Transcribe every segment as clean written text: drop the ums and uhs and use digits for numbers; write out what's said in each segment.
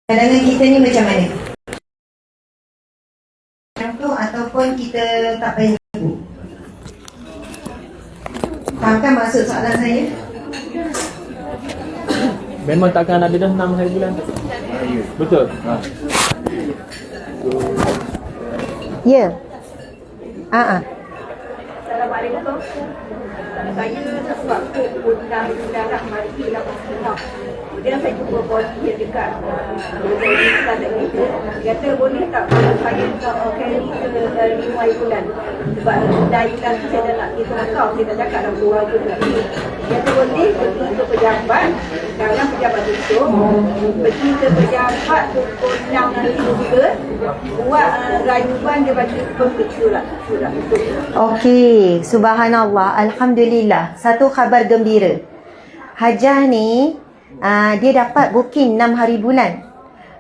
Pandangan kita ni macam mana? Tu ataupun kita tak payah ibu? Fahamkan maksud soalan saya? Memang takkan ada dah 6 hari bulan. Betul? Ya. Assalamualaikum. Saya sewaktu undang mati lah Muslimah. Kemudian saya jumpa polisi yang dekat standard kita. Dia kata boleh tak kalau saya tak carry ke 5 hari bulan. Sebab dah hilang saya dah nak kita kau. Saya dah cakap dah kurang juga. Dia kata boleh pergi ke pejabat. Sekarang pejabat tutup. Pergi ke pejabat pukul 6 nanti juga. Buat rayuan daripada surat. Okey, subhanallah, alhamdulillah. Satu khabar gembira. Hajah ni dia dapat booking 6 hari bulan.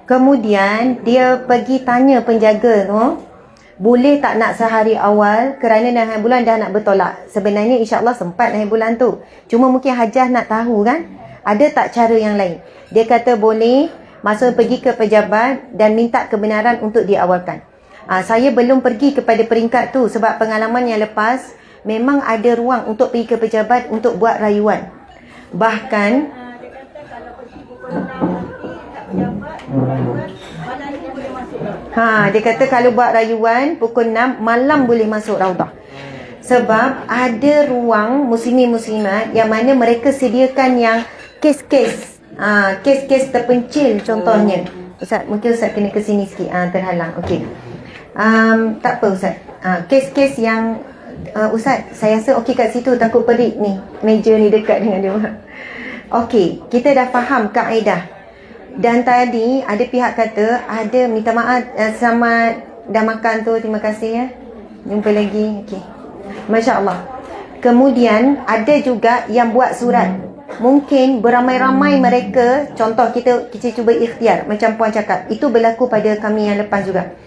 Kemudian dia pergi tanya penjaga tu, boleh tak nak sehari awal kerana 6 hari bulan dah nak bertolak. Sebenarnya insya-Allah sempat 6 hari bulan tu. Cuma mungkin Hajah nak tahu kan, ada tak cara yang lain. Dia kata boleh, masa pergi ke pejabat dan minta kebenaran untuk diawalkan. Saya belum pergi kepada peringkat tu sebab pengalaman yang lepas memang ada ruang untuk pergi ke pejabat untuk buat rayuan. Bahkan Dia kata kalau pergi pukul 6 nanti tak pejabat, malam ni boleh masuk. dia kata kalau buat rayuan pukul 6 malam boleh masuk raudah. Sebab ada ruang muslimin-muslimat yang mana mereka sediakan yang kes-kes kes-kes terpencil contohnya. Ustaz, mungkin Ustaz kena ke sini sikit, terhalang. Okey. Tak apa Ustaz. Kes-kes yang Ustaz, saya rasa okey kat situ, takut perik ni. Meja ni dekat dengan dia. Okey, kita dah faham kaedah. Dan tadi ada pihak kata, ada minta maaf, selamat dah makan tu, terima kasih ya. Jumpa lagi. Okey. Masya-Allah. Kemudian ada juga yang buat surat. Mungkin beramai-ramai mereka, contoh kita cuba ikhtiar macam puan cakap. Itu berlaku pada kami yang lepas juga.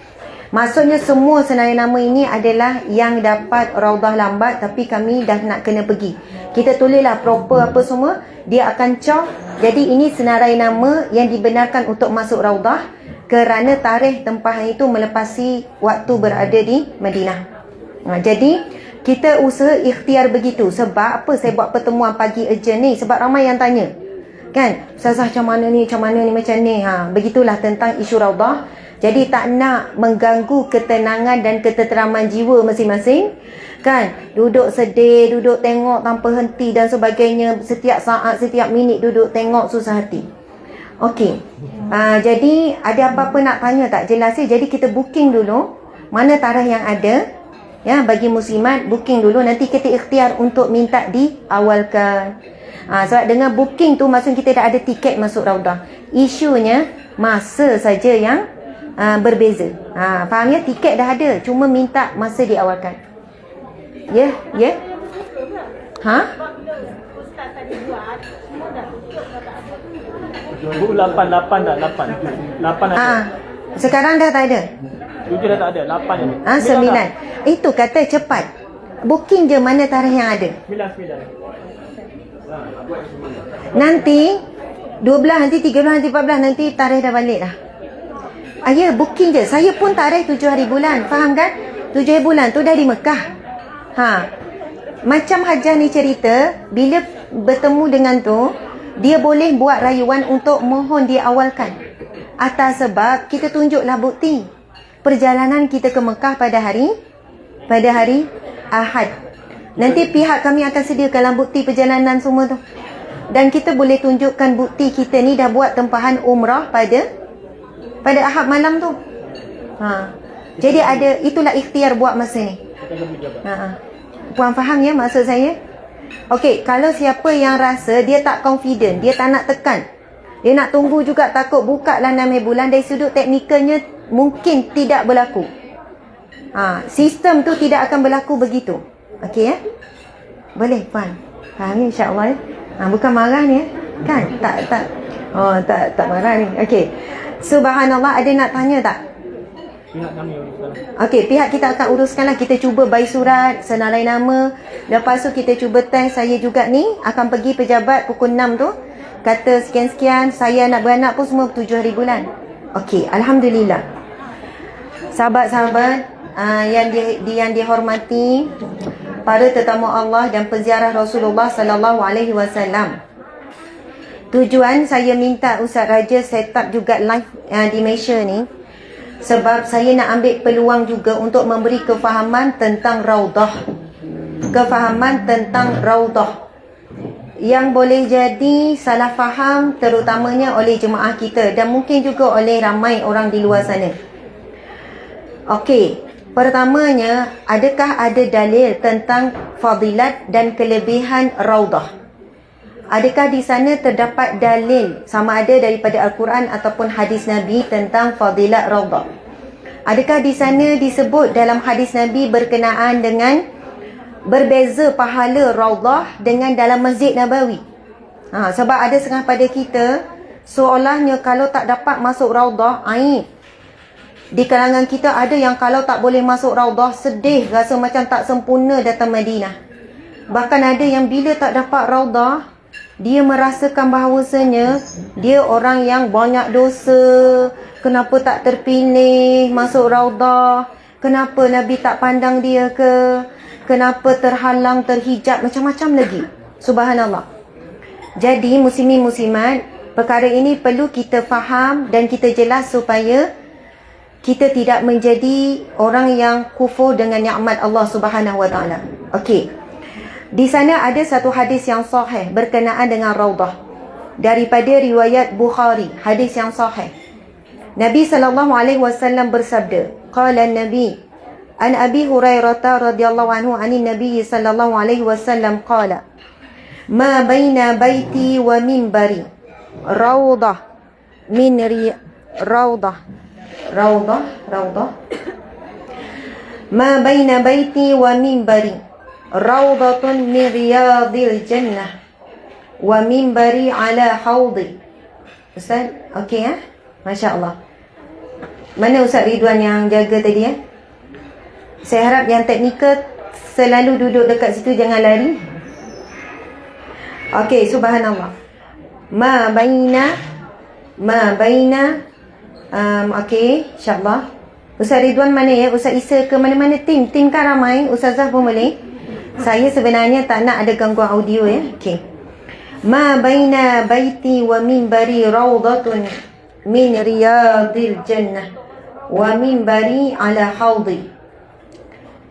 Maksudnya semua senarai nama ini adalah yang dapat raudah lambat tapi kami dah nak kena pergi. Kita tulislah proper apa semua, dia akan cow. Jadi ini senarai nama yang dibenarkan untuk masuk raudah kerana tarikh tempahan itu melepasi waktu berada di Madinah. Jadi kita usaha ikhtiar begitu. Sebab apa saya buat pertemuan pagi urgent ni? Sebab ramai yang tanya. Kan? Ustazah macam mana ni, macam ni. Begitulah tentang isu raudah. Jadi tak nak mengganggu ketenangan dan ketenteraman jiwa masing-masing. Kan? Duduk sedih, duduk tengok tanpa henti dan sebagainya. Setiap saat, setiap minit duduk tengok susah hati. Okey. Jadi ada apa-apa nak tanya tak jelas ya? Jadi kita booking dulu. Mana tarikh yang ada? Ya, bagi muslimat booking dulu, nanti kita ikhtiar untuk minta diawalkan. Sebab dengan booking tu maksud kita dah ada tiket masuk raudah. Isunya masa saja yang berbeza. Faham ya? Tiket dah ada, cuma minta masa diawalkan. Ya, ya. Ustaz tadi buat, semua dah tutup, dah tak ada. 8 dah, 8 ada. Sekarang dah tak ada. 7 dah tak ada, 8 je. 9. Itu kata cepat. Booking je mana tarikh yang ada. 9. Nanti 12, nanti 13, nanti 14, nanti tarikh dah balik dah. Ya, booking je. Saya pun tarikh 7 hari bulan. Faham kan? 7 hari bulan tu dah di Mekah. Macam Hajah ni cerita, bila bertemu dengan tu, dia boleh buat rayuan untuk mohon diawalkan. Atas sebab kita tunjuklah bukti. Perjalanan kita ke Mekah pada hari Ahad. Nanti pihak kami akan sediakanlah bukti perjalanan semua tu. Dan kita boleh tunjukkan bukti kita ni dah buat tempahan umrah pada Ahad malam tu. Jadi ada, itulah ikhtiar buat masa ni. Puan faham ya maksud saya? Okey, kalau siapa yang rasa dia tak confident, dia tak nak tekan, dia nak tunggu juga, takut buka lah 6 bulan, dari sudut teknikalnya mungkin tidak berlaku. Sistem tu tidak akan berlaku begitu. Okey ya? Boleh puan? Faham ya insya-Allah ya? Bukan marah ni ya? Kan? Tak marah ni. Okey. Subhanallah, ada nak tanya tak? Pihak kami uruskan. Okey, pihak kita akan uruskanlah. Kita cuba by surat, senarai nama. Lepas tu kita cuba test. Saya juga ni akan pergi pejabat pukul 6 tu. Kata sekian-sekian, saya nak beranak pun semua 7 hari bulan. Okey, alhamdulillah. Sahabat-sahabat yang dihormati, para tetamu Allah dan peziarah Rasulullah sallallahu alaihi wasallam. Tujuan saya minta Ustaz Raja set up juga live di Malaysia ni sebab saya nak ambil peluang juga untuk memberi kefahaman tentang Raudah. Kefahaman tentang Raudah yang boleh jadi salah faham terutamanya oleh jemaah kita dan mungkin juga oleh ramai orang di luar sana. Okey, pertamanya, adakah ada dalil tentang fadilat dan kelebihan Raudah? Adakah di sana terdapat dalil sama ada daripada Al-Quran ataupun hadis Nabi tentang fadilat Raudah? Adakah di sana disebut dalam hadis Nabi berkenaan dengan berbeza pahala Raudah dengan dalam Masjid Nabawi? Sebab ada setengah pada kita seolahnya kalau tak dapat masuk Raudah, aib. Di kalangan kita ada yang kalau tak boleh masuk Raudah, sedih, rasa macam tak sempurna datang Madinah. Bahkan ada yang bila tak dapat Raudah, dia merasakan bahawasanya dia orang yang banyak dosa. Kenapa tak terpilih masuk Raudah? Kenapa Nabi tak pandang dia ke? Kenapa terhalang, terhijab, macam-macam lagi. Subhanallah. Jadi muslimin muslimat, perkara ini perlu kita faham dan kita jelas supaya kita tidak menjadi orang yang kufur dengan nikmat Allah Subhanahu wa taala. Okey. Di sana ada satu hadis yang sahih berkenaan dengan Raudah daripada riwayat Bukhari, hadis yang sahih. Nabi sallallahu alaihi wasallam bersabda, qala Nabi an Abi Hurairah radhiyallahu anhu anin Nabi sallallahu alaihi wasallam qala ma baina baiti wa minbari raudah min raudah ma baina baiti wa minbari Raudatun min riyadil jannah wa minbari ala haudi. Ustaz, okey ya? Masya Allah. Mana Ustaz Ridwan yang jaga tadi ya? Saya harap yang teknikal selalu duduk dekat situ, jangan lari. Okey, subhanallah. Ma baina okey, insyaAllah. Ustaz Ridwan mana ya? Ustaz Isa ke mana-mana tim kan ramai. Ustazah pun boleh. Saya sebenarnya tak nak ada gangguan audio ya. Okey. Ma baina baiti wa minbari raudatun min riyadil jannah wa minbari ala haudi.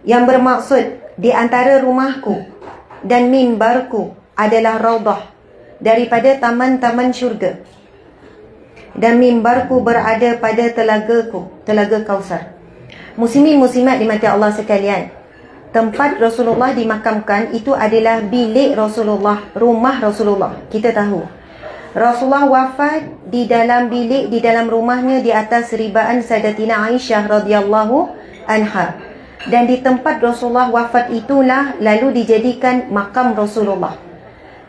Yang bermaksud di antara rumahku dan mimbarku adalah raudah daripada taman-taman syurga. Dan mimbarku berada pada telagaku, Telaga Kausar. Muslimin muslimat dimati Allah sekalian, tempat Rasulullah dimakamkan itu adalah bilik Rasulullah, rumah Rasulullah. Kita tahu Rasulullah wafat di dalam bilik, di dalam rumahnya di atas seribaan Sayyidatina Aisyah radhiyallahu anha. Dan di tempat Rasulullah wafat itulah lalu dijadikan makam Rasulullah.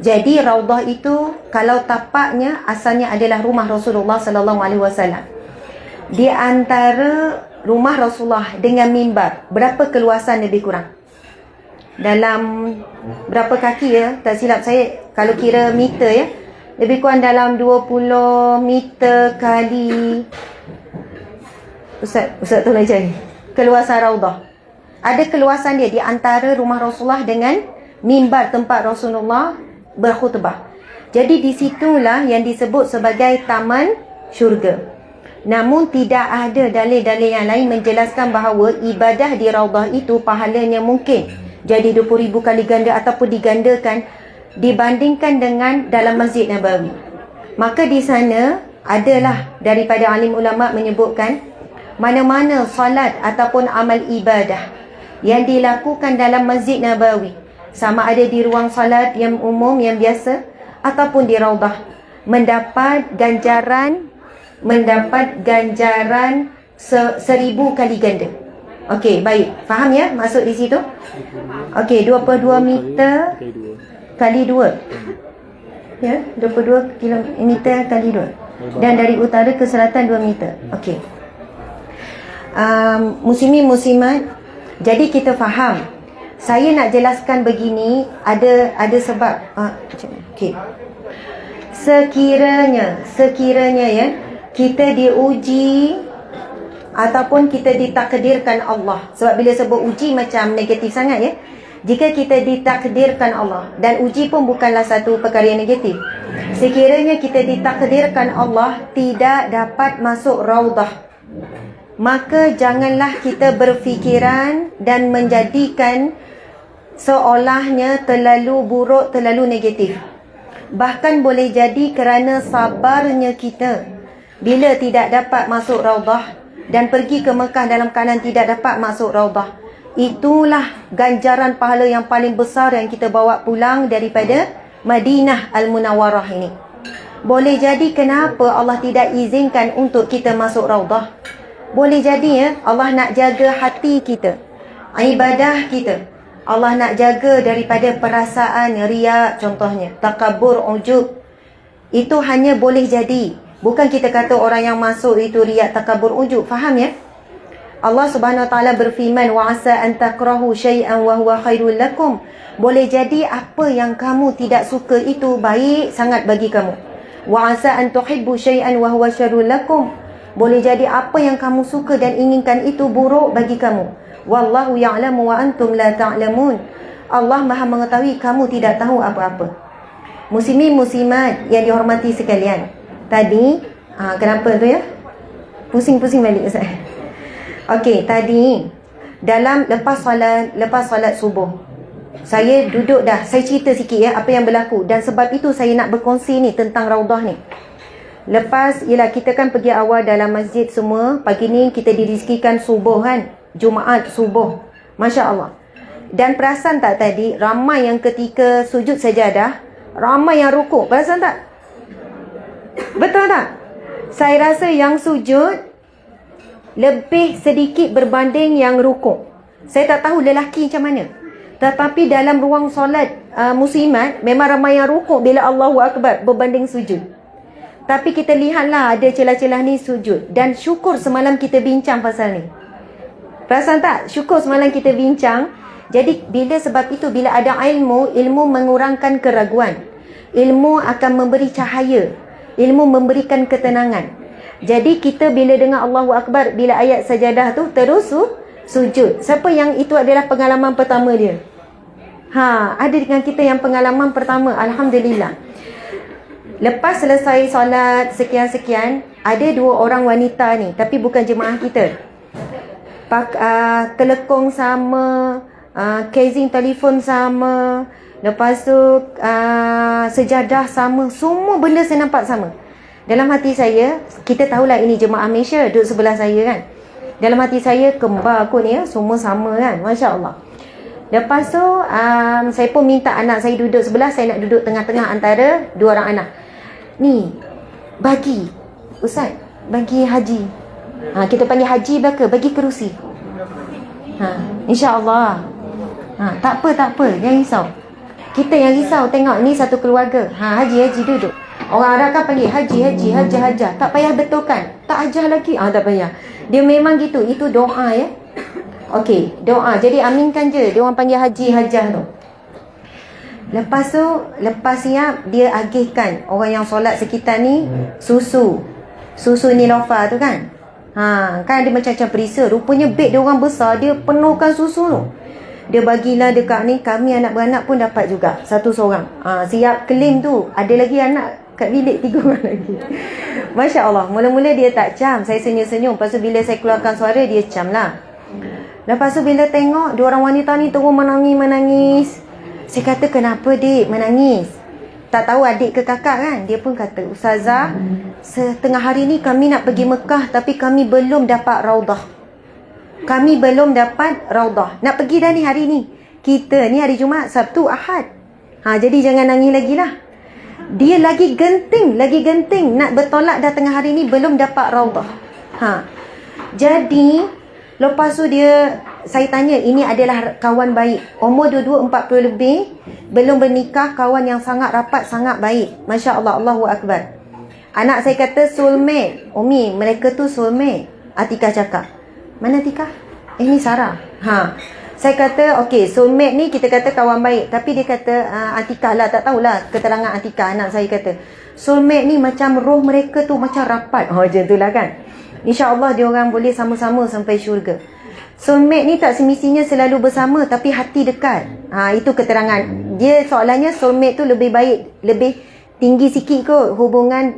Jadi Raudah itu kalau tapaknya asalnya adalah rumah Rasulullah sallallahu alaihi wasallam. Di antara rumah Rasulullah dengan mimbar, berapa keluasan lebih kurang? Dalam berapa kaki ya? Tak silap saya kalau kira meter ya. Lebih kurang dalam 20 meter kali. Ustaz tolong cari keluasan Raudah. Ada keluasan dia di antara rumah Rasulullah dengan mimbar tempat Rasulullah berkhutbah. Jadi di situlah yang disebut sebagai taman syurga. Namun tidak ada dalil-dalil yang lain menjelaskan bahawa ibadah di Raudah itu pahalanya mungkin jadi 20,000 kali ganda ataupun digandakan dibandingkan dengan dalam Masjid Nabawi. Maka di sana adalah daripada alim ulama menyebutkan mana-mana salat ataupun amal ibadah yang dilakukan dalam Masjid Nabawi, sama ada di ruang salat yang umum yang biasa ataupun di Raudah, mendapat ganjaran 1,000 kali ganda. Okey, baik. Faham ya maksud di situ? Okey, 22 meter kali 2. Ya, 22 kilometer kali 2. Dan dari utara ke selatan 2 meter. Okey. Muslimin muslimat, jadi kita faham. Saya nak jelaskan begini, ada sebab. Okey. Sekiranya ya, kita diuji ataupun kita ditakdirkan Allah. Sebab bila sebut uji macam negatif sangat ya. Jika kita ditakdirkan Allah, dan uji pun bukanlah satu perkara yang negatif. Sekiranya kita ditakdirkan Allah tidak dapat masuk raudah, maka janganlah kita berfikiran dan menjadikan seolahnya terlalu buruk, terlalu negatif. Bahkan boleh jadi kerana sabarnya kita bila tidak dapat masuk raudah dan pergi ke Mekah dalam keadaan tidak dapat masuk raudah, itulah ganjaran pahala yang paling besar yang kita bawa pulang daripada Madinah Al-Munawwarah ini. Boleh jadi kenapa Allah tidak izinkan untuk kita masuk raudah? Boleh jadi ya, Allah nak jaga hati kita, ibadah kita. Allah nak jaga daripada perasaan riya contohnya, takabur, ujub. Itu hanya boleh jadi. Bukan kita kata orang yang masuk itu riya, takabur, ujub. Faham ya? Allah Subhanahu Wa Taala berfirman, wa asa an takrahu syai'an wa huwa khairul lakum. Boleh jadi apa yang kamu tidak suka itu baik sangat bagi kamu. Wa asa an tuhibbu syai'an wa huwa syarrul lakum. Boleh jadi apa yang kamu suka dan inginkan itu buruk bagi kamu. Wallahu ya'lamu wa antum la ta'lamun. Allah Maha mengetahui, kamu tidak tahu apa-apa. Muslimin muslimat yang dihormati sekalian. Tadi kenapa tu ya? Pusing-pusing balik Ustaz. Okey, tadi dalam lepas solat subuh, saya duduk dah, saya cerita sikit ya apa yang berlaku, dan sebab itu saya nak berkongsi ni tentang raudah ni. Lepas, yelah kita kan pergi awal dalam masjid semua. Pagi ni kita diriskikan subuh kan, Jumaat subuh, Masya Allah. Dan perasan tak tadi, ramai yang ketika sujud sajadah, ramai yang rukuk, perasan tak? Betul tak? Saya rasa yang sujud lebih sedikit berbanding yang rukuk. Saya tak tahu lelaki macam mana, tetapi dalam ruang solat muslimat memang ramai yang rukuk bila Allahu Akbar berbanding sujud. Tapi kita lihatlah ada celah-celah ni sujud. Dan syukur semalam kita bincang pasal ni. Perasan tak? Syukur semalam kita bincang. Jadi sebab itu bila ada ilmu mengurangkan keraguan. Ilmu akan memberi cahaya. Ilmu memberikan ketenangan. Jadi kita bila dengar Allahu Akbar, bila ayat sajadah tu terus sujud. Siapa yang itu adalah pengalaman pertama dia? Ada dengan kita yang pengalaman pertama, alhamdulillah. Lepas selesai solat sekian-sekian, ada 2 orang wanita ni, tapi bukan jemaah kita. Telekong sama, casing telefon sama, lepas tu sejadah sama, semua benda saya nampak sama. Dalam hati saya, kita tahulah ini jemaah Malaysia duduk sebelah saya kan. Dalam hati saya, kembar aku ni ya, semua sama kan, Masya Allah. Lepas tu saya pun minta anak saya duduk sebelah, saya nak duduk tengah-tengah antara 2 orang anak. Ni, bagi Ustaz, bagi Haji. Kita panggil Haji belaka, bagi kerusi. InsyaAllah. Tak apa, jangan risau. Kita yang risau tengok ni satu keluarga. Haji duduk. Orang Arab kan panggil Haji, Hajah. Tak payah betulkan. Tak ajar lagi. Tak payah. Dia memang gitu. Itu doa ya. Okey, doa. Jadi aminkan je. Dia orang panggil Haji, Hajah tu. Lepas siap, dia agihkan orang yang solat sekitar ni susu Nilofa tu kan. Kan dia macam-macam perisa. Rupanya beg dia orang besar, dia penuhkan susu tu. Dia bagilah dekat ni, kami anak beranak pun dapat juga, satu seorang. Siap claim tu. Ada lagi anak kat bilik 3 orang lagi. Masya Allah. Mula-mula dia tak cam, saya senyum-senyum. Lepas tu bila saya keluarkan suara, dia cam lah. Lepas tu bila tengok 2 orang wanita ni terus menangis. Saya kata, kenapa dik menangis? Tak tahu adik ke kakak kan. Dia pun kata, Ustazah, setengah hari ni kami nak pergi Mekah, tapi kami belum dapat raudah. Nak pergi dah ni hari ni. Kita ni hari Jumaat, Sabtu, Ahad. Jadi jangan nangis lagi lah. Dia lagi genting nak bertolak dah tengah hari ni, belum dapat raudah. Jadi lepas tu saya tanya, ini adalah kawan baik, umur 22, 40 lebih, belum bernikah, kawan yang sangat rapat, sangat baik. Masya Allah, Allahu Akbar. Anak saya kata soulmate. Umi, mereka tu soulmate. Atika cakap, mana Atika? Ni Sarah. Saya kata, okey, soulmate ni kita kata kawan baik. Tapi dia kata, Atika lah, tak tahulah keterangan Atika. Anak saya kata, soulmate ni macam roh mereka tu macam rapat. Macam tu lah kan. InsyaAllah dia orang boleh sama-sama sampai syurga. Soulmate ni tak semestinya selalu bersama, tapi hati dekat. Itu keterangan. Dia soalannya soulmate tu lebih baik, lebih tinggi sikit kot hubungan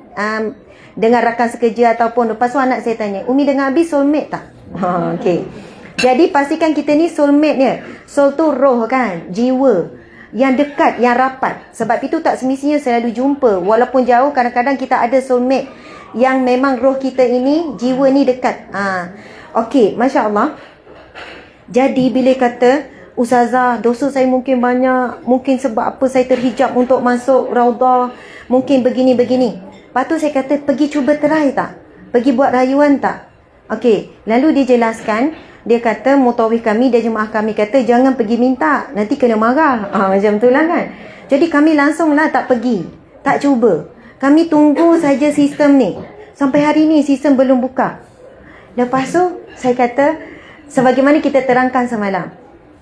dengan rakan sekerja ataupun. Lepas tu anak saya tanya, Umi dengan Abi soulmate tak? Okay. Jadi pastikan kita ni soulmate dia. Soul tu roh kan, jiwa yang dekat, yang rapat. Sebab itu tak semestinya selalu jumpa. Walaupun jauh, kadang-kadang kita ada soulmate yang memang roh kita ini, jiwa ni dekat. Okey, Masya Allah. Jadi bila kata, Ustazah, dosa saya mungkin banyak, mungkin sebab apa saya terhijab untuk masuk Raudah, mungkin begini-begini. Lepas tu saya kata, pergi cuba try tak? Pergi buat rayuan tak? Okey, lalu dia jelaskan, dia kata mutawif kami dan jemaah kami kata jangan pergi minta, nanti kena marah. Macam tu lah kan. Jadi kami langsunglah tak pergi, tak cuba. Kami tunggu saja sistem ni. Sampai hari ni sistem belum buka. Lepas tu saya kata, sebagaimana kita terangkan semalam,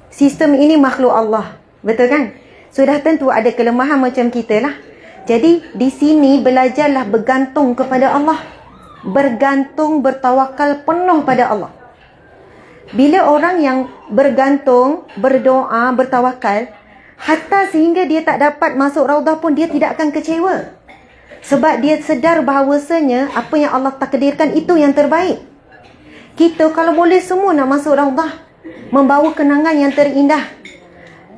sistem ini makhluk Allah. Betul kan? Sudah tentu ada kelemahan macam kita lah. Jadi di sini belajarlah bergantung kepada Allah. Bergantung, bertawakal penuh pada Allah. Bila orang yang bergantung, berdoa, bertawakal, hatta sehingga dia tak dapat masuk Raudah pun dia tidak akan kecewa. Sebab dia sedar bahawasanya apa yang Allah takdirkan itu yang terbaik. Kita kalau boleh semua nak masuk Raudah, membawa kenangan yang terindah.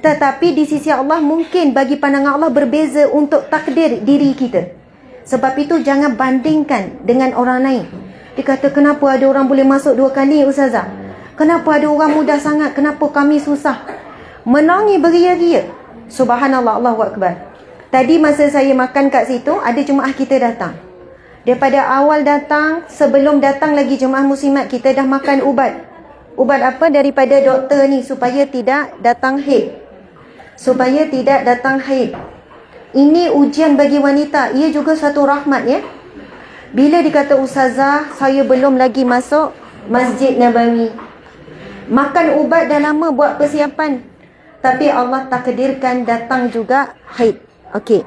Tetapi di sisi Allah mungkin bagi pandangan Allah berbeza untuk takdir diri kita. Sebab itu jangan bandingkan dengan orang lain. Dia kata, kenapa ada orang boleh masuk 2 kali Ustazah? Kenapa ada orang mudah sangat? Kenapa kami susah? Menangis beria-ria. Subhanallah, Allahu Akbar. Tadi masa saya makan kat situ, ada jemaah kita datang. Daripada awal datang, sebelum datang lagi jemaah muslimat, kita dah makan ubat. Ubat apa? Daripada doktor ni, supaya tidak datang haid. Supaya tidak datang haid. Ini ujian bagi wanita. Ia juga satu rahmat ya. Bila dikata Ustazah, saya belum lagi masuk Masjid Nabawi. Makan ubat dah lama buat persiapan. Tapi Allah takdirkan datang juga haid. Okey.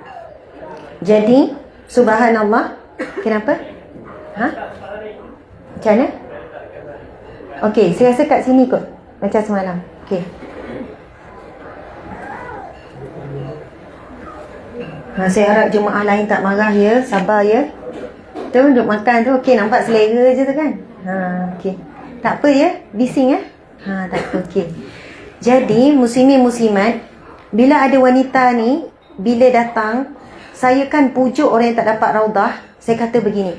Jadi, subhanallah. Kenapa? Macam mana? Okey, saya rasa kat sini kot. Macam semalam. Okey. Saya harap jemaah lain tak marah ya. Sabar ya. Tu duduk makan tu. Okey, nampak selera je tu kan. Okey. Tak apa ya. Bising ya. Tak apa. Okey. Jadi muslimin muslimat, bila ada wanita ni, bila datang, saya kan pujuk orang yang tak dapat Raudah. Saya kata begini,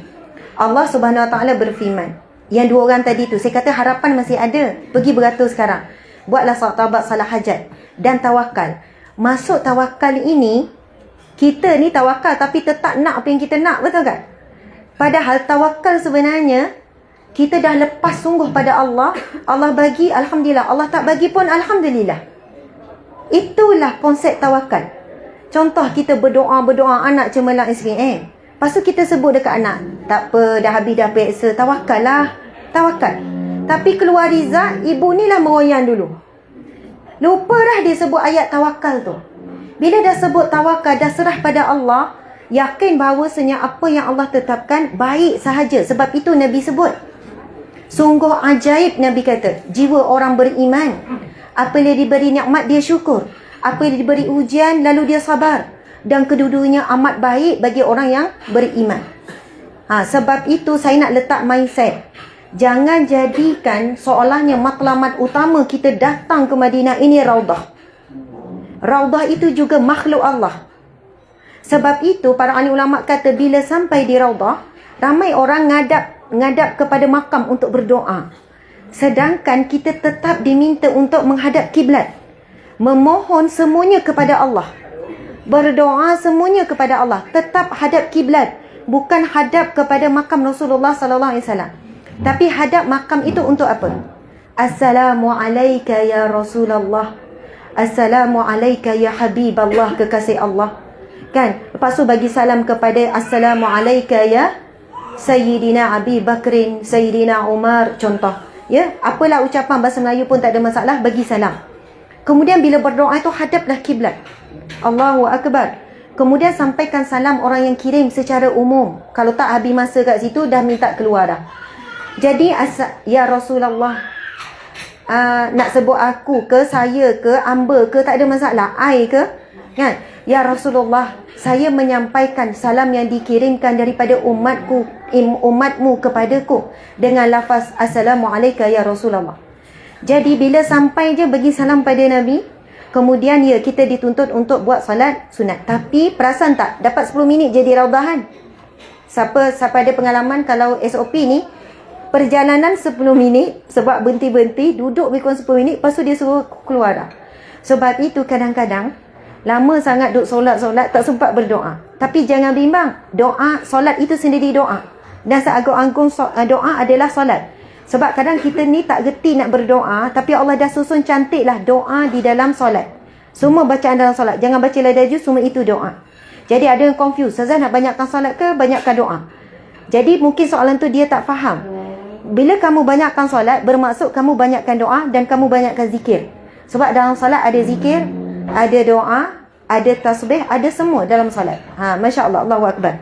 Allah Subhanahu Wa Taala berfirman, yang 2 orang tadi tu, saya kata harapan masih ada. Pergi beratur sekarang. Buatlah salat taubat, salat hajat dan tawakal. Masuk tawakal ini, kita ni tawakal tapi tetap nak apa yang kita nak, betul kan? Padahal tawakal sebenarnya kita dah lepas sungguh pada Allah. Allah bagi, Alhamdulillah. Allah tak bagi pun, Alhamdulillah. Itulah konsep tawakal. Contoh kita berdoa anak cemerlang SPM. Lepas tu kita sebut dekat anak, tak apa, dah habis dah periksa. Tawakal lah. Tawakal. Tapi keluar rizak, ibu ni lah meroyan dulu. Lupa dah dia sebut ayat tawakal tu. Bila dah sebut tawakal, dah serah pada Allah, yakin bahawasanya apa yang Allah tetapkan baik sahaja. Sebab itu Nabi sebut, sungguh ajaib, Nabi kata, jiwa orang beriman. Apabila diberi nikmat dia syukur, apabila diberi ujian lalu dia sabar. Dan kedua-duanya amat baik bagi orang yang beriman. Sebab itu saya nak letak mindset, jangan jadikan seolahnya matlamat utama kita datang ke Madinah ini Raudah. Raudah itu juga makhluk Allah. Sebab itu para ahli ulama kata, bila sampai di Raudah, ramai orang ngadap kepada makam untuk berdoa. Sedangkan kita tetap diminta untuk menghadap kiblat. Memohon semuanya kepada Allah. Berdoa semuanya kepada Allah. Tetap hadap kiblat. Bukan hadap kepada makam Rasulullah sallallahu alaihi wasallam. Tapi hadap makam itu untuk apa? Assalamualaikum ya Rasulullah. Assalamualaikum ya Habiballah, kekasih Allah. Kan? Lepas tu bagi salam kepada Assalamualaikum ya Sayyidina Abi Bakrin, Sayyidina Umar, contoh. Ya, apalah ucapan bahasa Melayu pun tak ada masalah, bagi salam. Kemudian bila berdoa itu hadaplah kiblat. Allahu Akbar. Kemudian sampaikan salam orang yang kirim secara umum. Kalau tak habis masa kat situ, dah minta keluar dah. Jadi, ya Rasulullah, nak sebut aku ke, saya ke, Amba ke, tak ada masalah. I ke, kan? Ya Rasulullah, saya menyampaikan salam yang dikirimkan daripada umatmu kepadaku dengan lafaz Assalamualaikum ya Rasulullah. Jadi bila sampai je bagi salam pada Nabi, kemudian ya kita dituntut untuk buat salat sunat. Tapi perasan tak, dapat 10 minit jadi raudahan. Siapa ada pengalaman kalau SOP ni perjalanan 10 minit sebab berhenti-berhenti, duduk lebih kurang 10 minit, lepas tu dia suruh keluar dah. Sebab itu kadang-kadang lama sangat duduk solat-solat tak sempat berdoa. Tapi jangan bimbang, doa solat itu sendiri doa. Dan seagung-agung doa adalah solat. Sebab kadang kita ni tak gerti nak berdoa, tapi Allah dah susun cantiklah doa di dalam solat. Semua bacaan dalam solat, jangan baca ladaju, semua itu doa. Jadi ada yang confuse, Ustazah nak banyakkan solat ke banyakkan doa? Jadi mungkin soalan tu dia tak faham. Bila kamu banyakkan solat, bermaksud kamu banyakkan doa dan kamu banyakkan zikir. Sebab dalam solat ada zikir, ada doa, ada tasbih, ada semua dalam solat. Masya Allah, Allahu Akbar.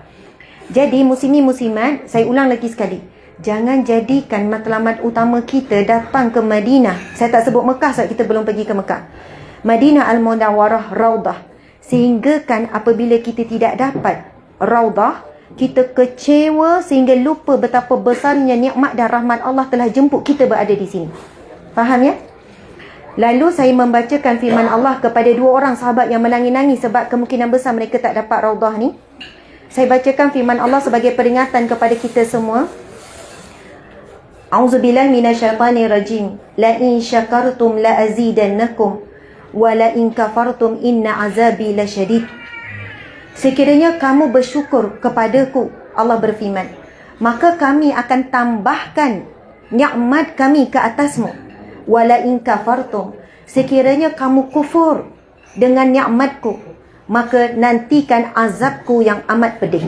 Jadi muslimin-muslimat, saya ulang lagi sekali, jangan jadikan matlamat utama kita datang ke Madinah. Saya tak sebut Mekah sebab kita belum pergi ke Mekah. Madinah Al-Munawwarah, Raudah. Sehingga kan apabila kita tidak dapat Raudah, kita kecewa sehingga lupa betapa besarnya nikmat dan rahmat Allah telah jemput kita berada di sini. Faham ya? Lalu saya membacakan firman Allah kepada 2 orang sahabat yang menangis-nangis sebab kemungkinan besar mereka tak dapat Raudah ni. Saya bacakan firman Allah sebagai peringatan kepada kita semua. A'udzubillahi minasyaitanirrajim. La in syakartum la azidannakum wa la in kafartum inna azabi lasyadid. Sekiranya kamu bersyukur kepadaku, Allah berfirman, maka kami akan tambahkan nikmat kami ke atasmu. Wala in kafartum, sekiranya kamu kufur dengan nikmatku, maka nantikan azabku yang amat pedih.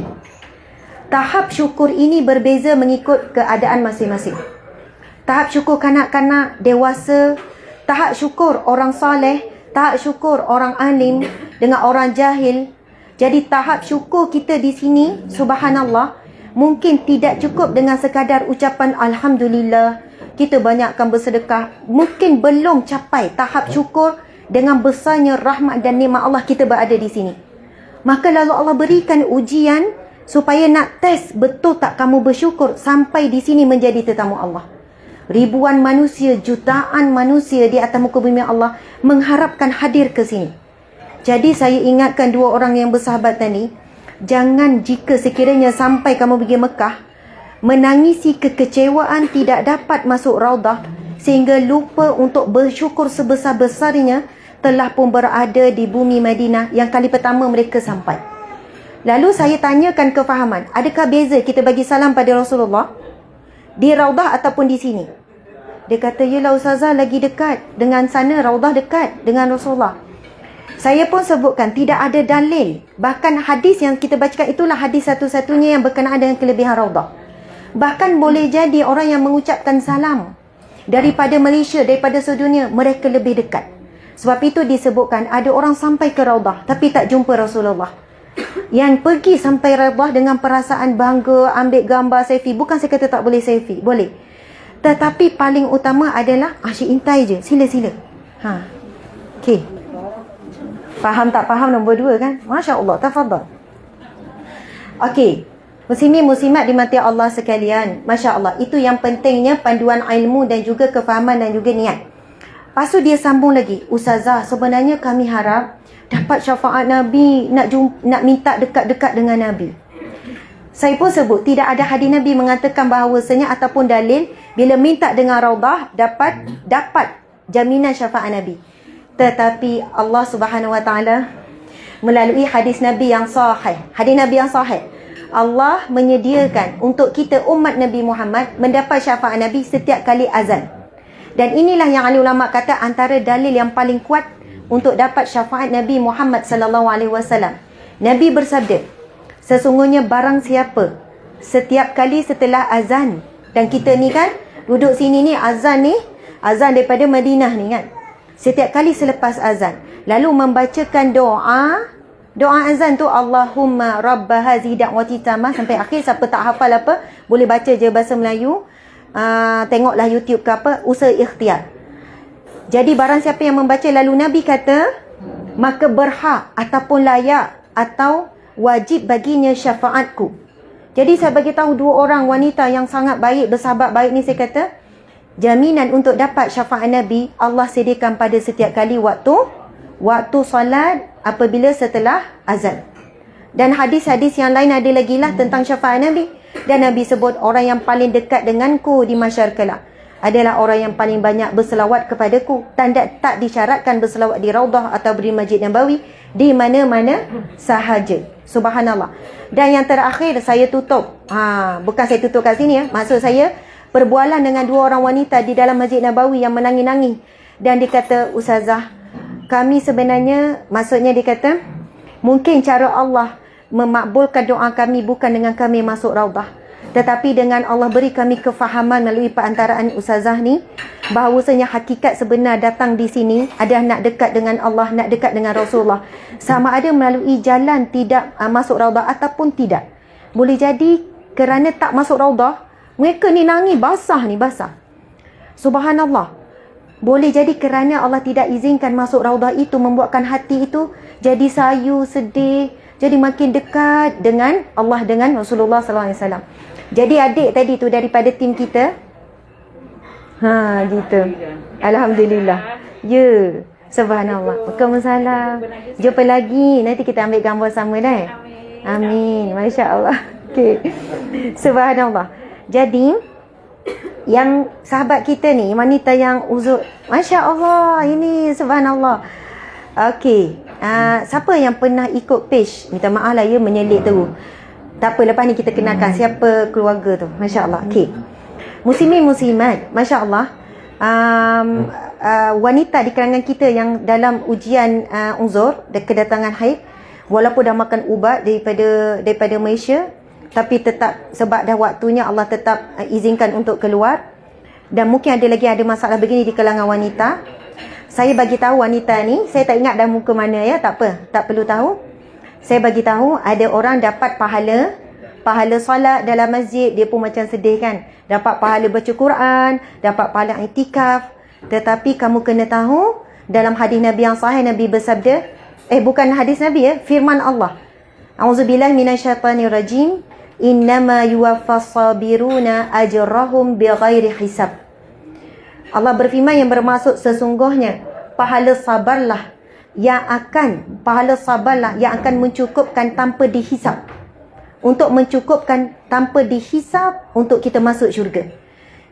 Tahap syukur ini berbeza mengikut keadaan masing-masing. Tahap syukur kanak-kanak, dewasa, tahap syukur orang soleh, tahap syukur orang alim dengan orang jahil. Jadi tahap syukur kita di sini, subhanallah, mungkin tidak cukup dengan sekadar ucapan Alhamdulillah, kita banyakkan bersedekah. Mungkin belum capai tahap syukur dengan besarnya rahmat dan nikmat Allah kita berada di sini. Maka lalu Allah berikan ujian supaya nak test betul tak kamu bersyukur sampai di sini menjadi tetamu Allah. Ribuan manusia, jutaan manusia di atas muka bumi Allah mengharapkan hadir ke sini. Jadi saya ingatkan 2 orang yang bersahabat tadi, jangan jika sekiranya sampai kamu pergi Mekah, menangisi kekecewaan tidak dapat masuk Raudah sehingga lupa untuk bersyukur sebesar-besarnya telah pun berada di bumi Madinah yang kali pertama mereka sampai. Lalu saya tanyakan kefahaman, adakah beza kita bagi salam pada Rasulullah di Raudah ataupun di sini? Dia kata, yelah Ustazah, lagi dekat dengan sana, Raudah dekat dengan Rasulullah. Saya pun sebutkan tidak ada dalil. Bahkan hadis yang kita bacakan itulah hadis satu-satunya yang berkenaan dengan kelebihan Raudah. Bahkan boleh jadi orang yang mengucapkan salam daripada Malaysia, daripada sedunia, mereka lebih dekat. Sebab itu disebutkan ada orang sampai ke Raudah tapi tak jumpa Rasulullah. Yang pergi sampai Raudah dengan perasaan bangga, ambil gambar, selfie. Bukan saya kata tak boleh selfie, boleh. Tetapi paling utama adalah asyik intai je, sila-sila. Okey. Faham tak faham nombor 2 kan? Masya Allah, tafadhal. Okey. Muslimin muslimat dimati Allah sekalian. Masya Allah, itu yang pentingnya panduan ilmu dan juga kefahaman dan juga niat. Lepas tu dia sambung lagi, Ustazah, sebenarnya kami harap dapat syafaat Nabi, nak minta dekat-dekat dengan Nabi. Saya pun sebut, tidak ada hadis Nabi mengatakan bahawasanya ataupun dalil bila minta dengan Raudah dapat jaminan syafaat Nabi. Tetapi Allah Subhanahu Wa Taala melalui hadis Nabi yang sahih, Allah menyediakan untuk kita umat Nabi Muhammad mendapat syafaat Nabi setiap kali azan. Dan inilah yang ahli ulama kata antara dalil yang paling kuat untuk dapat syafaat Nabi Muhammad sallallahu alaihi wasallam. Nabi bersabda, sesungguhnya barang siapa setiap kali setelah azan, dan kita ni kan duduk sini ni azan daripada Madinah ni kan, setiap kali selepas azan lalu membacakan doa Doa azan tu Allahumma rabba hazi da'wati tamah sampai akhir. Siapa tak hafal apa, boleh baca je bahasa Melayu. Tengoklah YouTube ke apa, usaha ikhtiar. Jadi barang siapa yang membaca lalu Nabi kata, maka berhak ataupun layak atau wajib baginya syafaatku. Jadi saya bagi tahu dua orang wanita yang sangat baik, bersahabat baik ni, saya kata jaminan untuk dapat syafaat Nabi Allah sediakan pada setiap kali waktu solat apabila setelah azan. Dan hadis-hadis yang lain ada lagi lah tentang syafaat Nabi. Dan Nabi sebut orang yang paling dekat denganku di mahsyar kelak adalah orang yang paling banyak berselawat kepadaku, dan tak disyaratkan berselawat di Raudah atau di Masjid Nabawi, di mana-mana sahaja. Subhanallah. Dan yang terakhir saya tutup, bukan saya tutup kat sini ya, maksud saya perbualan dengan dua orang wanita di dalam Masjid Nabawi yang menangis-nangis. Dan dia kata, Ustazah, kami sebenarnya, maksudnya dia kata, mungkin cara Allah memakbulkan doa kami bukan dengan kami masuk Raudah, tetapi dengan Allah beri kami kefahaman melalui perantaraan Ustazah ni, bahawasanya hakikat sebenar datang di sini adalah nak dekat dengan Allah, nak dekat dengan Rasulullah. Sama ada melalui jalan tidak masuk Raudah ataupun tidak. Boleh jadi kerana tak masuk Raudah, mereka ni nangis basah. Subhanallah. Boleh jadi kerana Allah tidak izinkan masuk Raudah itu membuatkan hati itu jadi sayu, sedih, jadi makin dekat dengan Allah, dengan Rasulullah SAW. Jadi adik tadi tu daripada tim kita. Gitu. Alhamdulillah. Ya. Subhanallah. Waalaikumsalam. Jumpa lagi. Nanti kita ambil gambar sama dah. Amin. Masya Allah. Okay. Subhanallah. Jadi yang sahabat kita ni, wanita yang uzur, Masya Allah, ini subhanallah. Okey, siapa yang pernah ikut page, minta maaf lah ya menyelit tu. Tak apa, lepas ni kita kenalkan siapa keluarga tu. Masya Allah. Okey, muslimin muslimat, Masya Allah. Wanita di kalangan kita yang dalam ujian uzur dan kedatangan haid, walaupun dah makan ubat daripada Malaysia, tapi tetap sebab dah waktunya Allah tetap izinkan untuk keluar. Dan mungkin ada masalah begini di kalangan wanita. Saya bagi tahu wanita ni, saya tak ingat dah muka mana ya, tak apa, tak perlu tahu. Saya bagi tahu ada orang dapat pahala solat dalam masjid, dia pun macam sedih kan. Dapat pahala baca Quran, dapat pahala iktikaf. Tetapi kamu kena tahu, dalam hadis Nabi yang sahih, Nabi bersabda, bukan hadis Nabi ya, firman Allah. A'udzubillahi minasyaitanirrajim. Innama yuwaffas sabiruna ajrahum bighairi hisab. Allah berfirman yang bermaksud sesungguhnya pahala sabarlah yang akan mencukupkan tanpa dihisap. Untuk mencukupkan tanpa dihisap untuk kita masuk syurga.